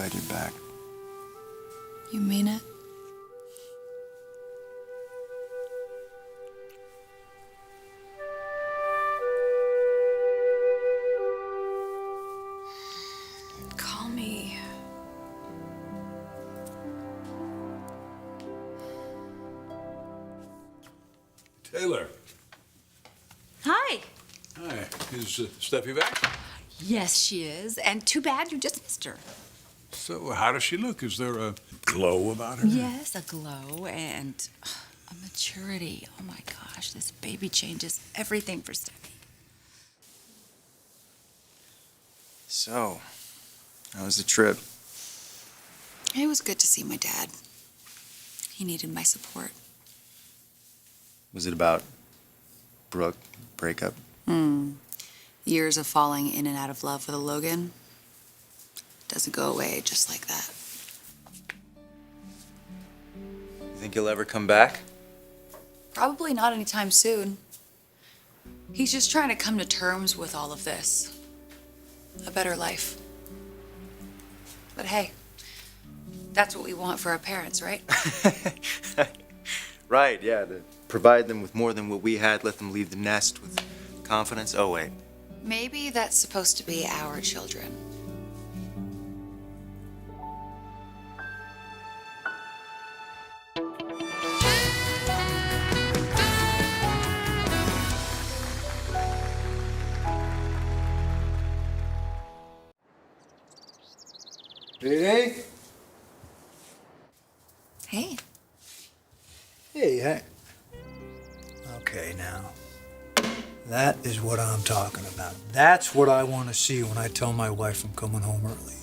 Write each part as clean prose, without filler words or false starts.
had your back. You mean it? Call me. Taylor. Hi. Hi. Is Steffi back? Yes, she is. And too bad you just missed her. So how does she look? Is there a glow about her? Yes, a glow and a maturity. Oh my gosh, this baby changes everything for Steffi. So, how was the trip? It was good to see my dad. He needed my support. Was it about Brooke, breakup? Years of falling in and out of love with a Logan doesn't go away just like that. You think he'll ever come back? Probably not anytime soon. He's just trying to come to terms with all of this. A better life. But hey, that's what we want for our parents, right? Right, yeah. To provide them with more than what we had, let them leave the nest with confidence. Oh, wait. Maybe that's supposed to be our children. Hey, Hey, hey. Okay, now. That is what I'm talking about. That's what I want to see when I tell my wife I'm coming home early.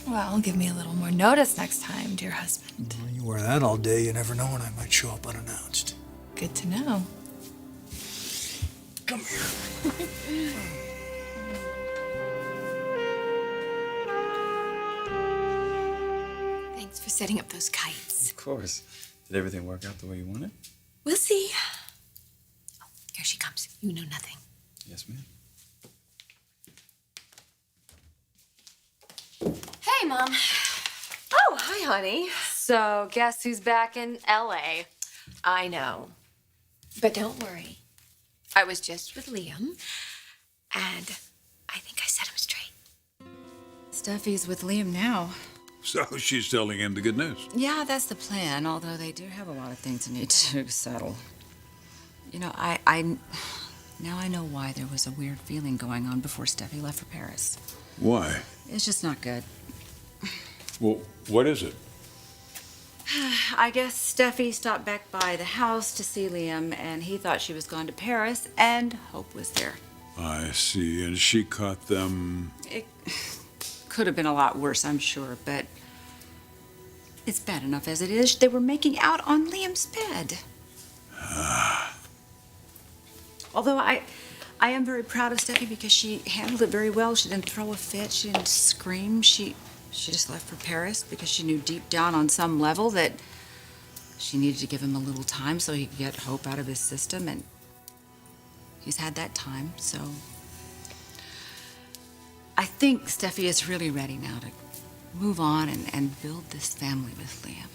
well, give me a little more notice next time, dear husband. When you wear that all day, you never know when I might show up unannounced. Good to know. Come here. Thanks for setting up those kites. Of course. Did everything work out the way you wanted? We'll see. Oh, here she comes. You know nothing. Yes, ma'am. Hey, Mom. Oh, hi, honey. So, guess who's back in LA? I know. But don't worry. I was just with Liam, and I think I set him straight. Steffi's with Liam now. So she's telling him the good news. Yeah, that's the plan, although they do have a lot of things to need to settle. You know, now I know why there was a weird feeling going on before Steffi left for Paris. Why? It's just not good. Well, what is it? I guess Steffi stopped back by the house to see Liam, and he thought she was gone to Paris, and Hope was there. I see. And she caught them. It could have been a lot worse, I'm sure, but it's bad enough as it is. They were making out on Liam's bed. Although I am very proud of Steffi because she handled it very well. She didn't throw a fit. She didn't scream. She just left for Paris because she knew deep down on some level that she needed to give him a little time so he could get Hope out of his system, and he's had that time, so I think Steffi is really ready now to move on and build this family with Liam.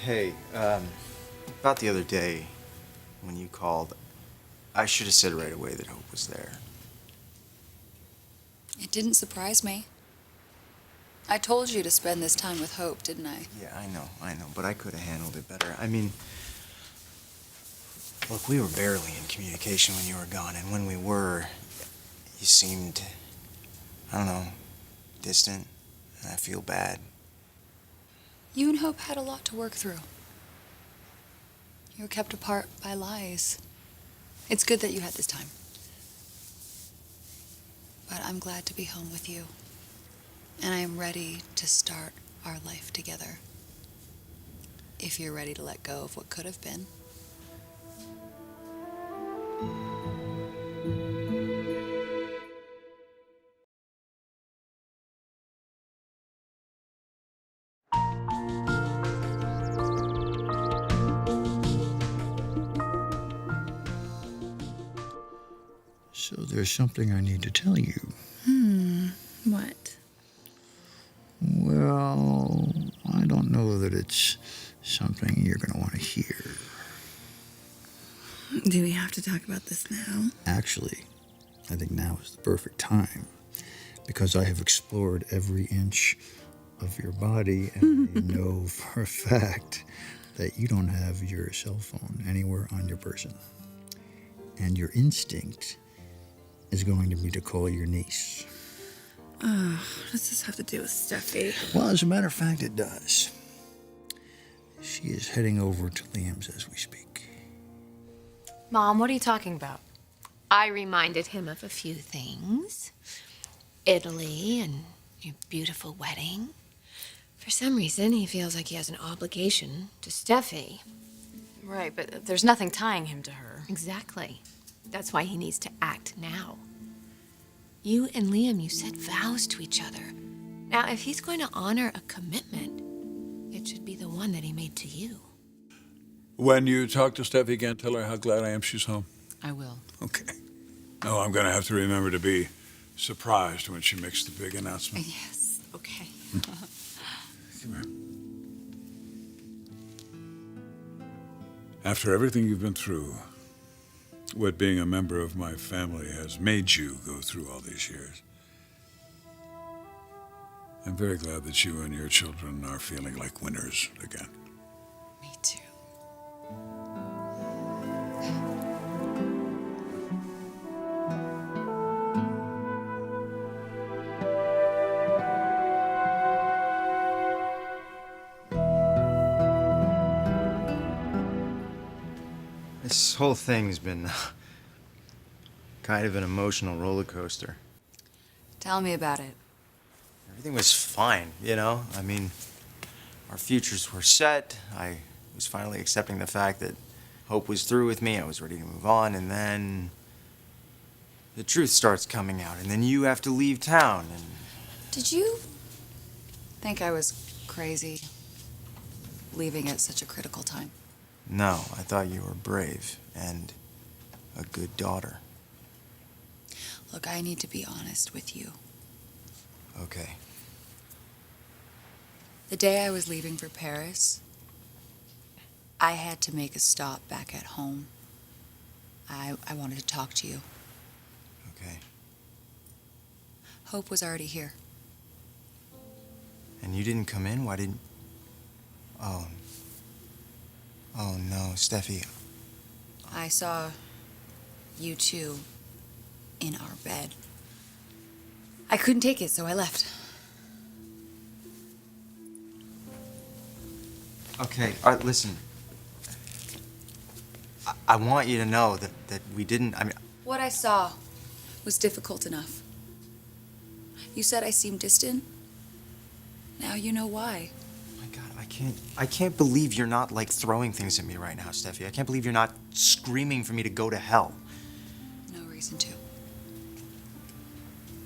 Hey, about the other day when you called, I should have said right away that Hope was there. It didn't surprise me. I told you to spend this time with Hope, didn't I? Yeah, I know, but I could have handled it better. I mean, look, we were barely in communication when you were gone, and when we were, you seemed, I don't know, distant, and I feel bad. You and Hope had a lot to work through. You were kept apart by lies. It's good that you had this time. But I'm glad to be home with you. And I am ready to start our life together. If you're ready to let go of what could have been. So there's something I need to tell you. What? know that it's something you're going to want to hear. Do we have to talk about this now? Actually, I think now is the perfect time because I have explored every inch of your body and I know for a fact that you don't have your cell phone anywhere on your person. And your instinct is going to be to call your niece. Oh, what does this have to do with Steffi? Well, as a matter of fact, it does. She is heading over to Liam's as we speak. Mom, what are you talking about? I reminded him of a few things. Italy and your beautiful wedding. For some reason, he feels like he has an obligation to Steffi. Right, but there's nothing tying him to her. Exactly. That's why he needs to act now. You and Liam, you said vows to each other. Now, if he's going to honor a commitment, it should be the one that he made to you. When you talk to Steffi again, tell her how glad I am she's home. I will. Okay. Oh, I'm going to have to remember to be surprised when she makes the big announcement. Yes, okay. Come here. After everything you've been through, what being a member of my family has made you go through all these years, I'm very glad that you and your children are feeling like winners again. Me too. This whole thing's been kind of an emotional roller coaster. Tell me about it. Everything was fine, you know? I mean, our futures were set. I was finally accepting the fact that Hope was through with me. I was ready to move on, and then the truth starts coming out, and then you have to leave town, and... Did you think I was crazy leaving at such a critical time? No, I thought you were brave and a good daughter. Look, I need to be honest with you. Okay. The day I was leaving for Paris, I had to make a stop back at home. I wanted to talk to you. Okay. Hope was already here. And you didn't come in? Why didn't... Oh. Oh, no, Steffi. I saw you two in our bed. I couldn't take it, so I left. Okay, all right, listen. I want you to know that we didn't... I mean... What I saw was difficult enough. You said I seemed distant. Now you know why. My God, I can't believe you're not, like, throwing things at me right now, Steffi. I can't believe you're not screaming for me to go to hell. No reason to.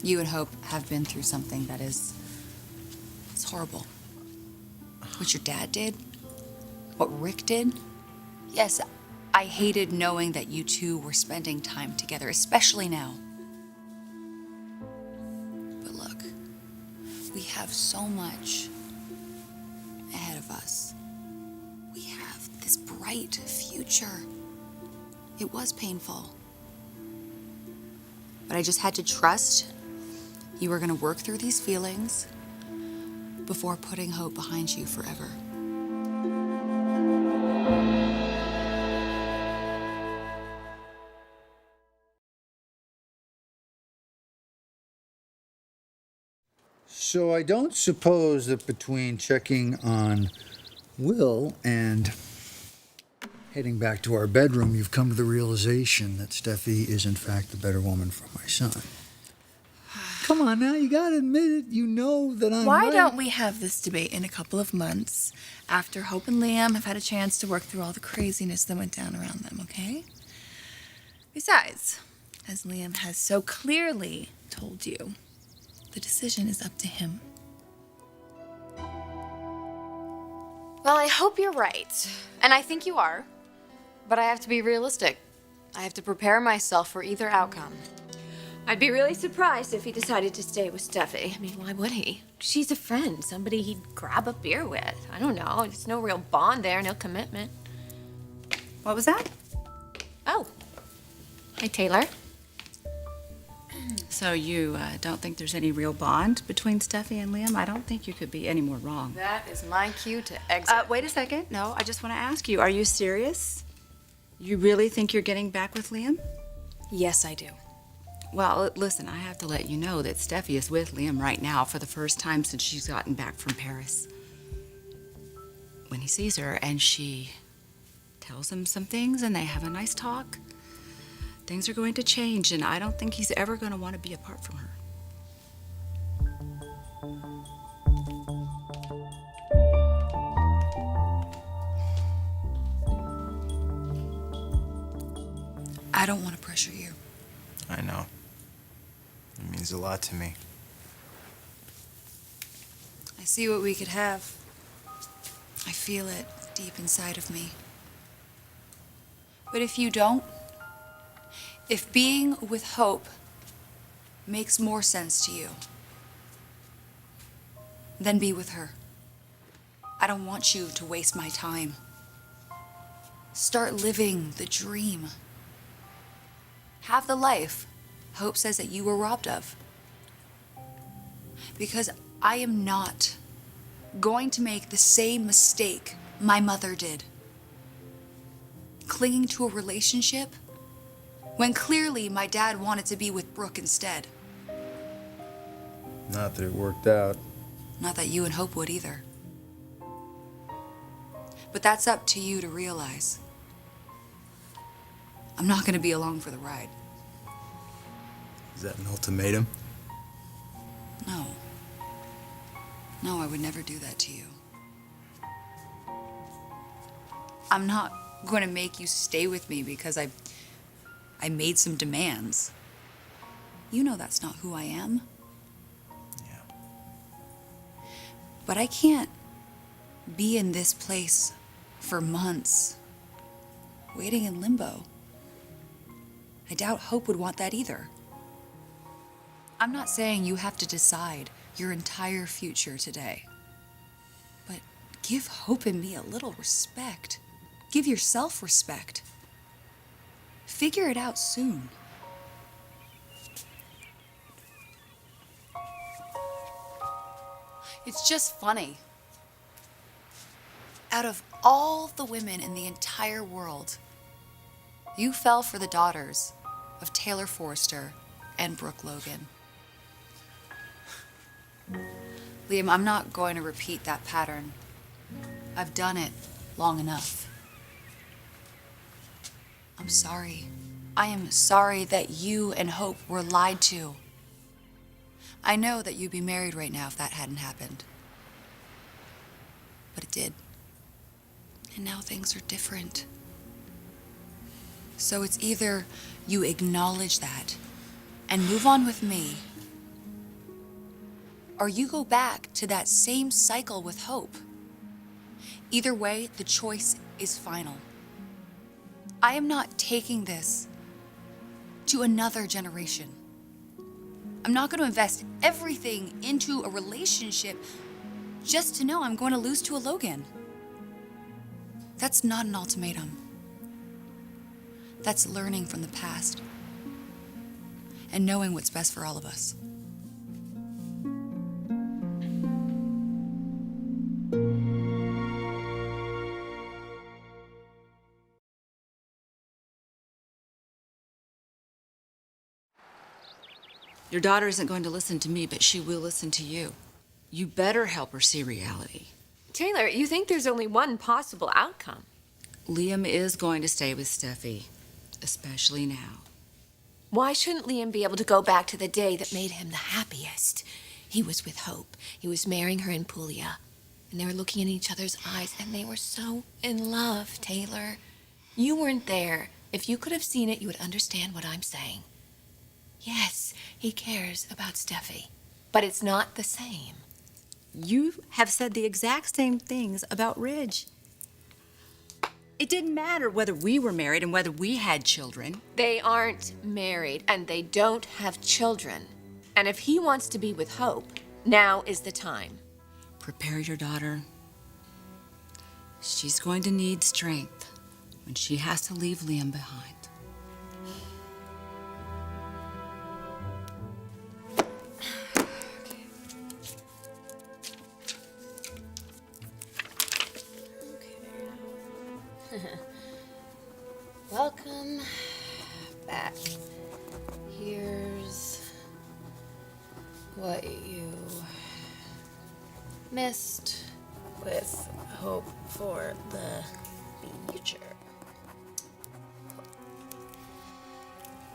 You and Hope have been through something that is... it's horrible. What your dad did, what Rick did. Yes, I hated knowing that you two were spending time together, especially now. But look, we have so much ahead of us. We have this bright future. It was painful. But I just had to trust you were gonna work through these feelings before putting Hope behind you forever. So I don't suppose that between checking on Will and heading back to our bedroom, you've come to the realization that Steffi is in fact the better woman for my son. Come on now, you gotta admit it. You know that I'm Why right. don't we have this debate in a couple of months after Hope and Liam have had a chance to work through all the craziness that went down around them, okay? Besides, as Liam has so clearly told you, the decision is up to him. Well, I hope you're right. And I think you are. But I have to be realistic. I have to prepare myself for either outcome. I'd be really surprised if he decided to stay with Steffi. I mean, why would he? She's a friend, somebody he'd grab a beer with. I don't know. There's no real bond there, no commitment. What was that? Oh. Hi, Taylor. So you don't think there's any real bond between Steffi and Liam? I don't think you could be any more wrong. That is my cue to exit. Wait a second. No, I just want to ask you, are you serious? You really think you're getting back with Liam? Yes, I do. Well, listen, I have to let you know that Steffi is with Liam right now for the first time since she's gotten back from Paris. When he sees her and she tells him some things and they have a nice talk, things are going to change, and I don't think he's ever going to want to be apart from her. I don't want to pressure you. I know. It means a lot to me. I see what we could have. I feel it deep inside of me. But if you don't, if being with Hope makes more sense to you, then be with her. I don't want you to waste my time. Start living the dream. Have the life Hope says that you were robbed of. Because I am not going to make the same mistake my mother did. Clinging to a relationship when clearly my dad wanted to be with Brooke instead. Not that it worked out. Not that you and Hope would either. But that's up to you to realize. I'm not going to be along for the ride. Is that an ultimatum? No. No, I would never do that to you. I'm not going to make you stay with me because I made some demands. You know that's not who I am. Yeah. But I can't be in this place for months, waiting in limbo. I doubt Hope would want that either. I'm not saying you have to decide your entire future today. But give Hope and me a little respect. Give yourself respect. Figure it out soon. It's just funny. Out of all the women in the entire world, you fell for the daughters of Taylor Forrester and Brooke Logan. Liam, I'm not going to repeat that pattern. I've done it long enough. I'm sorry. I am sorry that you and Hope were lied to. I know that you'd be married right now if that hadn't happened. But it did. And now things are different. So it's either you acknowledge that and move on with me, or you go back to that same cycle with Hope. Either way, the choice is final. I am not taking this to another generation. I'm not going to invest everything into a relationship just to know I'm going to lose to a Logan. That's not an ultimatum. That's learning from the past and knowing what's best for all of us. Your daughter isn't going to listen to me, but she will listen to you. You better help her see reality. Taylor, you think there's only one possible outcome? Liam is going to stay with Steffi, especially now. Why shouldn't Liam be able to go back to the day that made him the happiest? He was with Hope. He was marrying her in Puglia. And they were looking in each other's eyes, and they were so in love, Taylor. You weren't there. If you could have seen it, you would understand what I'm saying. Yes, he cares about Steffi, but it's not the same. You have said the exact same things about Ridge. It didn't matter whether we were married and whether we had children. They aren't married and they don't have children. And if he wants to be with Hope, now is the time. Prepare your daughter. She's going to need strength when she has to leave Liam behind. Welcome back. Here's what you missed with hope for the future.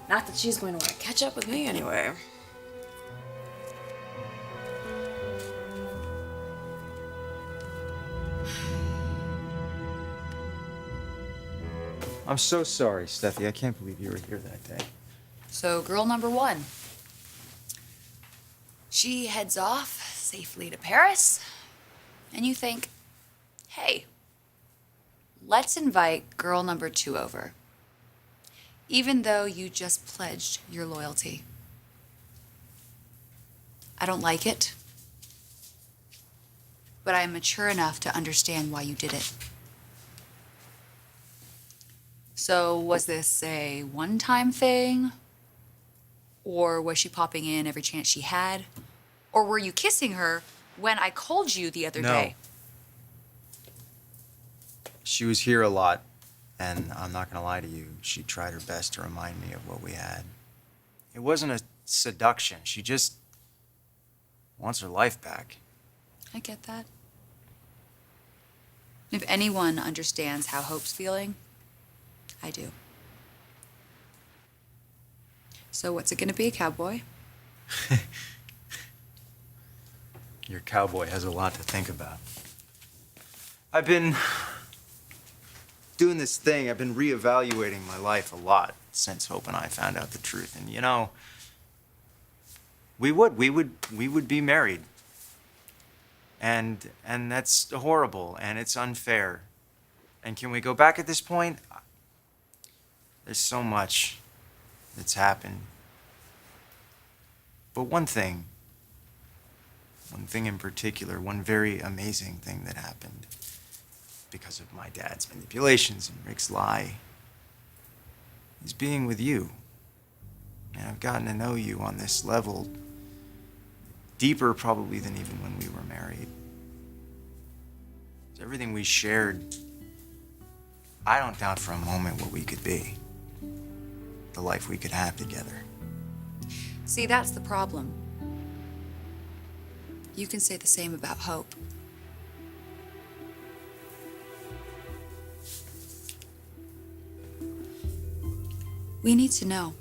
Not that she's going to want to catch up with me anyway. I'm so sorry, Steffi. I can't believe you were here that day. So, girl number one. She heads off safely to Paris, and you think, hey, let's invite girl number two over, even though you just pledged your loyalty. I don't like it, but I am mature enough to understand why you did it. So, was this a one-time thing? Or was she popping in every chance she had? Or were you kissing her when I called you the other day? She was here a lot, and I'm not gonna lie to you, she tried her best to remind me of what we had. It wasn't a seduction. She just wants her life back. I get that. If anyone understands how Hope's feeling, I do. So what's it gonna be, cowboy? Your cowboy has a lot to think about. I've been doing this thing. I've been reevaluating my life a lot since Hope and I found out the truth. And you know, we would be married. And that's horrible and it's unfair. And can we go back at this point? There's so much that's happened. But one thing in particular, one very amazing thing that happened because of my dad's manipulations and Rick's lie is being with you. And I've gotten to know you on this level deeper probably than even when we were married. Everything we shared, I don't doubt for a moment what we could be. The life we could have together. See, that's the problem. You can say the same about Hope. We need to know.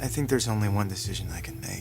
I think there's only one decision I can make.